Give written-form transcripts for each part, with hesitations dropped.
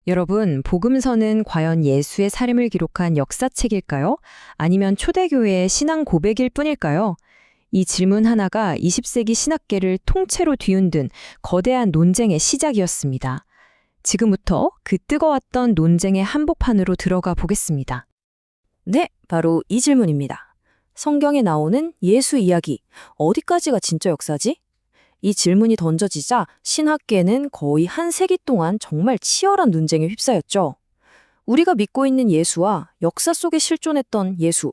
여러분, 복음서는 과연 예수의 삶을 기록한 역사책일까요? 아니면 초대교회의 신앙 고백일 뿐일까요? 이 질문 하나가 20세기 신학계를 통째로 뒤흔든 거대한 논쟁의 시작이었습니다. 지금부터 그 뜨거웠던 논쟁의 한복판으로 들어가 보겠습니다. 네, 바로 이 질문입니다. 성경에 나오는 예수 이야기, 어디까지가 진짜 역사지? 이 질문이 던져지자 신학계는 거의 한 세기 동안 정말 치열한 논쟁에 휩싸였죠. 우리가 믿고 있는 예수와 역사 속에 실존했던 예수,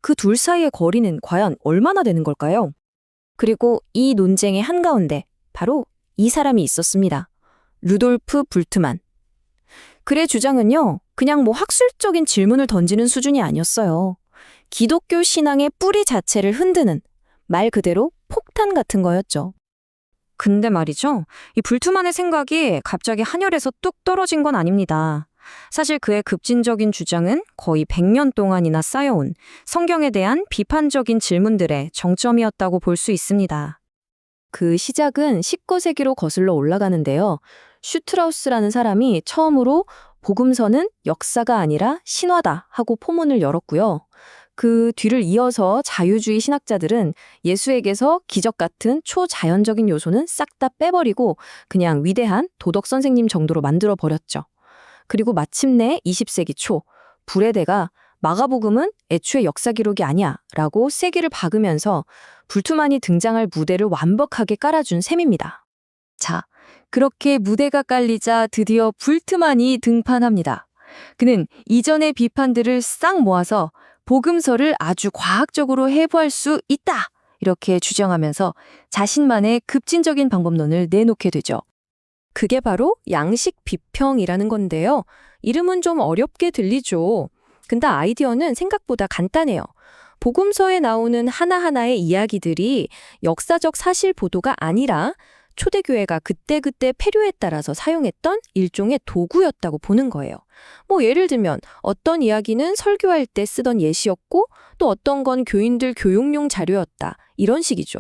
그 둘 사이의 거리는 과연 얼마나 되는 걸까요? 그리고 이 논쟁의 한가운데 바로 이 사람이 있었습니다. 루돌프 불트만. 그의 주장은요, 그냥 학술적인 질문을 던지는 수준이 아니었어요. 기독교 신앙의 뿌리 자체를 흔드는 말 그대로 폭탄 같은 거였죠. 근데 말이죠, 이 불트만의 생각이 갑자기 하늘에서 뚝 떨어진 건 아닙니다. 사실 그의 급진적인 주장은 거의 100년 동안이나 쌓여온 성경에 대한 비판적인 질문들의 정점이었다고 볼 수 있습니다. 그 시작은 19세기로 거슬러 올라가는데요. 슈트라우스라는 사람이 처음으로 복음서는 역사가 아니라 신화다 하고 포문을 열었고요. 그 뒤를 이어서 자유주의 신학자들은 예수에게서 기적 같은 초자연적인 요소는 싹 다 빼버리고 그냥 위대한 도덕 선생님 정도로 만들어 버렸죠. 그리고 마침내 20세기 초 브레데가 마가복음은 애초에 역사 기록이 아니야 라고 세기를 박으면서 불트만이 등장할 무대를 완벽하게 깔아준 셈입니다. 자, 그렇게 무대가 깔리자 드디어 불트만이 등판합니다. 그는 이전의 비판들을 싹 모아서 복음서를 아주 과학적으로 해부할 수 있다! 이렇게 주장하면서 자신만의 급진적인 방법론을 내놓게 되죠. 그게 바로 양식 비평이라는 건데요. 이름은 좀 어렵게 들리죠. 근데 아이디어는 생각보다 간단해요. 복음서에 나오는 하나하나의 이야기들이 역사적 사실 보도가 아니라 초대교회가 그때그때 필요에 따라서 사용했던 일종의 도구였다고 보는 거예요. 예를 들면 어떤 이야기는 설교할 때 쓰던 예시였고 또 어떤 건 교인들 교육용 자료였다. 이런 식이죠.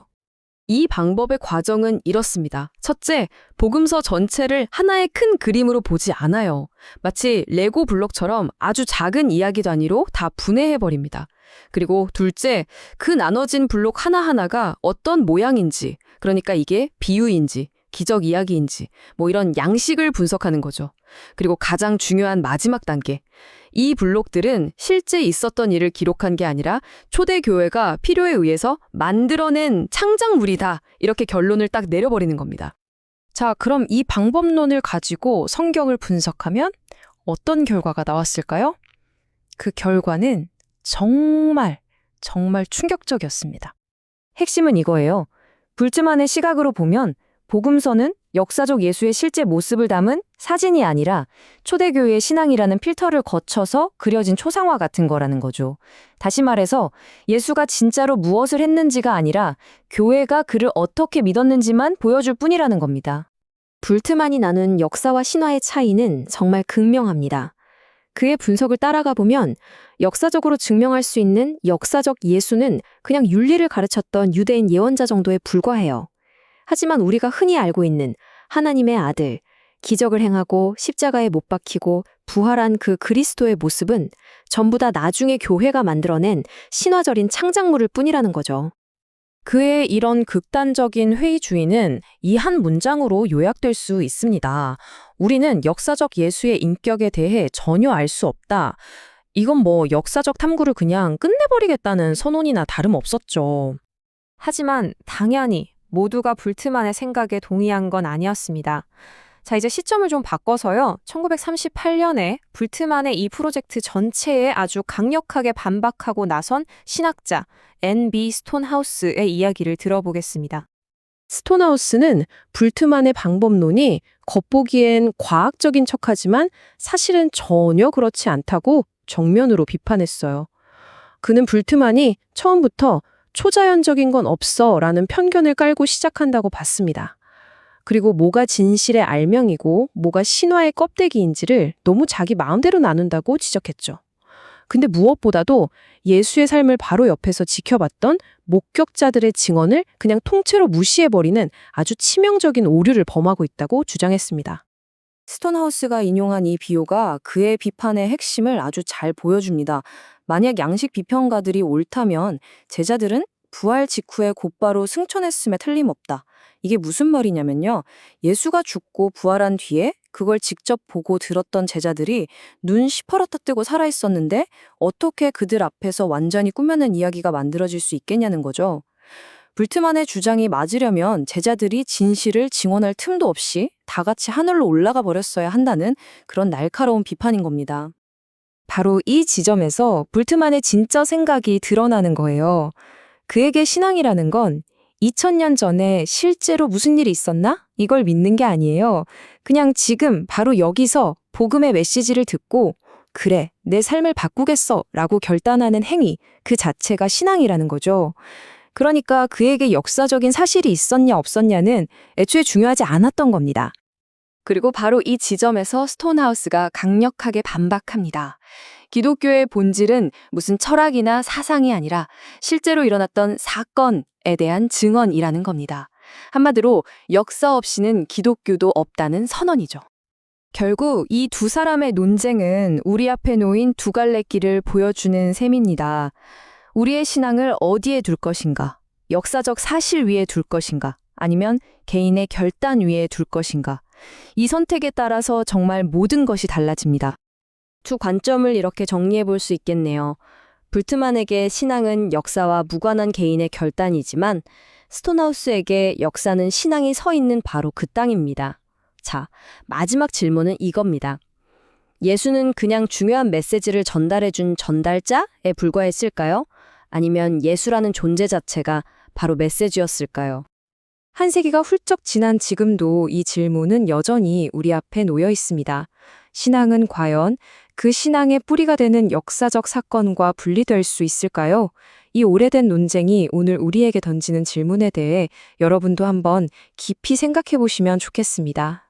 이 방법의 과정은 이렇습니다. 첫째, 복음서 전체를 하나의 큰 그림으로 보지 않아요. 마치 레고 블록처럼 아주 작은 이야기 단위로 다 분해해버립니다. 그리고 둘째, 그 나눠진 블록 하나하나가 어떤 모양인지, 그러니까 이게 비유인지, 기적 이야기인지, 이런 양식을 분석하는 거죠. 그리고 가장 중요한 마지막 단계. 이 블록들은 실제 있었던 일을 기록한 게 아니라 초대교회가 필요에 의해서 만들어낸 창작물이다. 이렇게 결론을 딱 내려버리는 겁니다. 자, 그럼 이 방법론을 가지고 성경을 분석하면 어떤 결과가 나왔을까요? 그 결과는 정말 충격적이었습니다. 핵심은 이거예요. 불트만의 시각으로 보면 복음서는 역사적 예수의 실제 모습을 담은 사진이 아니라 초대교회의 신앙이라는 필터를 거쳐서 그려진 초상화 같은 거라는 거죠. 다시 말해서 예수가 진짜로 무엇을 했는지가 아니라 교회가 그를 어떻게 믿었는지만 보여줄 뿐이라는 겁니다. 불트만이 나눈 역사와 신화의 차이는 정말 극명합니다. 그의 분석을 따라가 보면 역사적으로 증명할 수 있는 역사적 예수는 그냥 윤리를 가르쳤던 유대인 예언자 정도에 불과해요. 하지만 우리가 흔히 알고 있는 하나님의 아들, 기적을 행하고 십자가에 못 박히고 부활한 그 그리스도의 모습은 전부 다 나중에 교회가 만들어낸 신화적인 창작물일 뿐이라는 거죠. 그의 이런 극단적인 회의주의는 이 한 문장으로 요약될 수 있습니다. 우리는 역사적 예수의 인격에 대해 전혀 알 수 없다. 이건 역사적 탐구를 그냥 끝내버리겠다는 선언이나 다름없었죠. 하지만 당연히 모두가 불트만의 생각에 동의한 건 아니었습니다. 자, 이제 시점을 좀 바꿔서요. 1938년에 불트만의 이 프로젝트 전체에 아주 강력하게 반박하고 나선 신학자 N.B. 스톤하우스의 이야기를 들어보겠습니다. 스톤하우스는 불트만의 방법론이 겉보기엔 과학적인 척하지만 사실은 전혀 그렇지 않다고 정면으로 비판했어요. 그는 불트만이 처음부터 초자연적인 건 없어 라는 편견을 깔고 시작한다고 봤습니다. 그리고 뭐가 진실의 알명이고 뭐가 신화의 껍데기인지를 너무 자기 마음대로 나눈다고 지적했죠. 근데 무엇보다도 예수의 삶을 바로 옆에서 지켜봤던 목격자들의 증언을 그냥 통째로 무시해버리는 아주 치명적인 오류를 범하고 있다고 주장했습니다. 스톤하우스가 인용한 이 비유가 그의 비판의 핵심을 아주 잘 보여줍니다. 만약 양식 비평가들이 옳다면 제자들은 부활 직후에 곧바로 승천했음에 틀림없다. 이게 무슨 말이냐면요. 예수가 죽고 부활한 뒤에 그걸 직접 보고 들었던 제자들이 눈 시퍼렇다 뜨고 살아있었는데 어떻게 그들 앞에서 완전히 꾸며낸 이야기가 만들어질 수 있겠냐는 거죠. 불트만의 주장이 맞으려면 제자들이 진실을 증언할 틈도 없이 다 같이 하늘로 올라가 버렸어야 한다는 그런 날카로운 비판인 겁니다. 바로 이 지점에서 불트만의 진짜 생각이 드러나는 거예요. 그에게 신앙이라는 건 2000년 전에 실제로 무슨 일이 있었나? 이걸 믿는 게 아니에요. 그냥 지금 바로 여기서 복음의 메시지를 듣고 그래, 내 삶을 바꾸겠어 라고 결단하는 행위, 그 자체가 신앙이라는 거죠. 그러니까 그에게 역사적인 사실이 있었냐 없었냐는 애초에 중요하지 않았던 겁니다. 그리고 바로 이 지점에서 스톤하우스가 강력하게 반박합니다. 기독교의 본질은 무슨 철학이나 사상이 아니라 실제로 일어났던 사건에 대한 증언이라는 겁니다. 한마디로 역사 없이는 기독교도 없다는 선언이죠. 결국 이 두 사람의 논쟁은 우리 앞에 놓인 두 갈래 길을 보여주는 셈입니다. 우리의 신앙을 어디에 둘 것인가? 역사적 사실 위에 둘 것인가? 아니면 개인의 결단 위에 둘 것인가? 이 선택에 따라서 정말 모든 것이 달라집니다. 두 관점을 이렇게 정리해 볼 수 있겠네요. 불트만에게 신앙은 역사와 무관한 개인의 결단이지만 스톤하우스에게 역사는 신앙이 서 있는 바로 그 땅입니다. 자, 마지막 질문은 이겁니다. 예수는 그냥 중요한 메시지를 전달해준 전달자에 불과했을까요? 아니면 예수라는 존재 자체가 바로 메시지였을까요? 한 세기가 훌쩍 지난 지금도 이 질문은 여전히 우리 앞에 놓여 있습니다. 신앙은 과연 그 신앙의 뿌리가 되는 역사적 사건과 분리될 수 있을까요? 이 오래된 논쟁이 오늘 우리에게 던지는 질문에 대해 여러분도 한번 깊이 생각해 보시면 좋겠습니다.